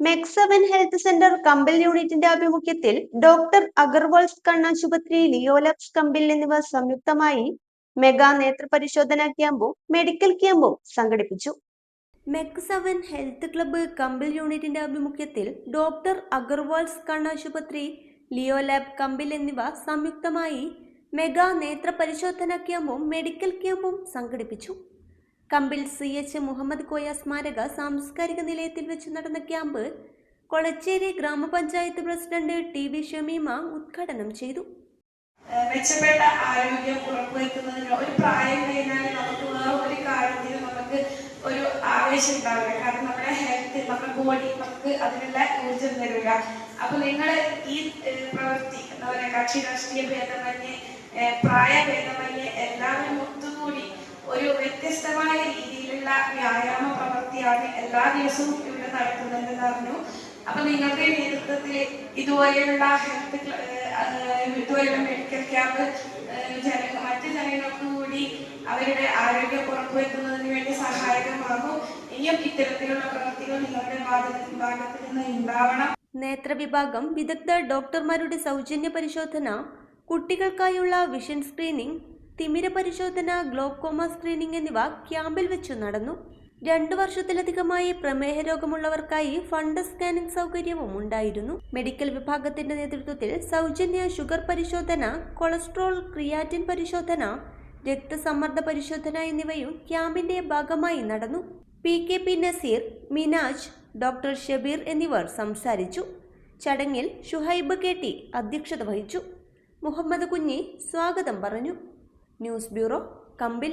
മെക്സവൻ health centre കമ്പിൽ യൂണിറ്റിന്റെ ആഭിമുഖ്യത്തിൽ doctor Agarwal's കണ്ണാശുപത്രി, ലിയോലാബ്സ് കമ്പിൽ എന്നിവ സംയുക്തമായി മെഗാ നേത്ര പരിശോധനാ ക്യാമ്പും മെഡിക്കൽ ക്യാമ്പും സംഘടിപ്പിച്ചു. മെക്സവൻ ഹെൽത്ത് ക്ലബ്ബ് കമ്പിൽ യൂണിറ്റിന്റെ ആഭിമുഖ്യത്തിൽ ഡോക്ടർ അഗർവാൾസ് കണ്ണാശുപത്രി, ലിയോലാബ് കമ്പിൽ എന്നിവ സംയുക്തമായി മെഗാ നേത്ര പരിശോധനാ ക്യാമ്പും മെഡിക്കൽ ക്യാമ്പും സംഘടിപ്പിച്ചു. കമ്പിൽ CH മുഹമ്മദ് കോയ സ്മാരക സാംസ്കാരിക നിലയത്തിൽ വെച്ച് നടന്ന ക്യാമ്പ് കൊളച്ചേരി ഗ്രാമപഞ്ചായത്ത് പ്രസിഡന്റ് TV ഷമീമ ഉദ്ഘാടനം ചെയ്തു. മെച്ചപ്പെട്ട ആരോഗ്യം ഉറപ്പുവരുത്തുന്നതിന് ഒരു പ്രായം കഴിഞ്ഞാൽ നമുക്ക് വേറെ ഒരു കാര്യത്തിൽ നമുക്ക് ഒരു ആവേശം ഉണ്ടാവില്ല. കാരണം നമ്മുടെ ഹെൽത്ത്, നമ്മുടെ ബോഡി നമുക്ക് അതിനുള്ള ഊർജം തരിക. അപ്പൊ നിങ്ങൾ ഈ പ്രവൃത്തി എന്താ പറയുക, കക്ഷി രാഷ്ട്രീയ ഭേദമന്യേ, പ്രായഭേദമന്യേ എല്ലാവരും ഒത്തുകൂടി ഒരു വ്യത്യസ്തമായ രീതിയിലുള്ള വ്യായാമ പ്രവൃത്തിയാണ് എല്ലാ ദിവസവും ഇവിടെ നടത്തുന്നതെന്ന് പറഞ്ഞു. അപ്പൊ നിങ്ങളുടെ നേതൃത്വത്തിൽ ഇതുപോലെയുള്ള ഇതുപോലെയുള്ള മെഡിക്കൽ ക്യാമ്പ് മറ്റു ജനങ്ങൾക്ക് കൂടി അവരുടെ ആരോഗ്യം ഉറപ്പുവരുത്തുന്നതിന് വേണ്ടി സഹായകമാകും. ഇനിയും ഇത്തരത്തിലുള്ള പ്രവൃത്തികൾ നിങ്ങളുടെ ഭാഗത്ത് നിന്ന് ഉണ്ടാവണം. നേത്രവിഭാഗം വിദഗ്ധ ഡോക്ടർമാരുടെ സൗജന്യ പരിശോധന, കുട്ടികൾക്കായുള്ള വിഷൻ സ്ക്രീനിംഗ്, തിമിര പരിശോധന, ഗ്ലോക്കോമ സ്ക്രീനിംഗ് എന്നിവ ക്യാമ്പിൽ വെച്ചു നടന്നു. 2 വർഷത്തിലധികമായി പ്രമേഹ രോഗമുള്ളവർക്കായി ഫണ്ട് സ്കാനിംഗ് സൗകര്യവും ഉണ്ടായിരുന്നു. മെഡിക്കൽ വിഭാഗത്തിന്റെ നേതൃത്വത്തിൽ സൗജന്യ ഷുഗർ പരിശോധന, കൊളസ്ട്രോൾ, ക്രിയാറ്റിൻ പരിശോധന, രക്തസമ്മർദ്ദ പരിശോധന എന്നിവയും ക്യാമ്പിന്റെ ഭാഗമായി നടന്നു. PKP Naseer, Minaj, doctor Shabeer എന്നിവർ സംസാരിച്ചു. ചടങ്ങിൽ ഷുഹൈബ് KT അധ്യക്ഷത വഹിച്ചു. മുഹമ്മദ് കുഞ്ഞി സ്വാഗതം പറഞ്ഞു. ന്യൂസ് ബ്യൂറോ, കമ്പിൽ.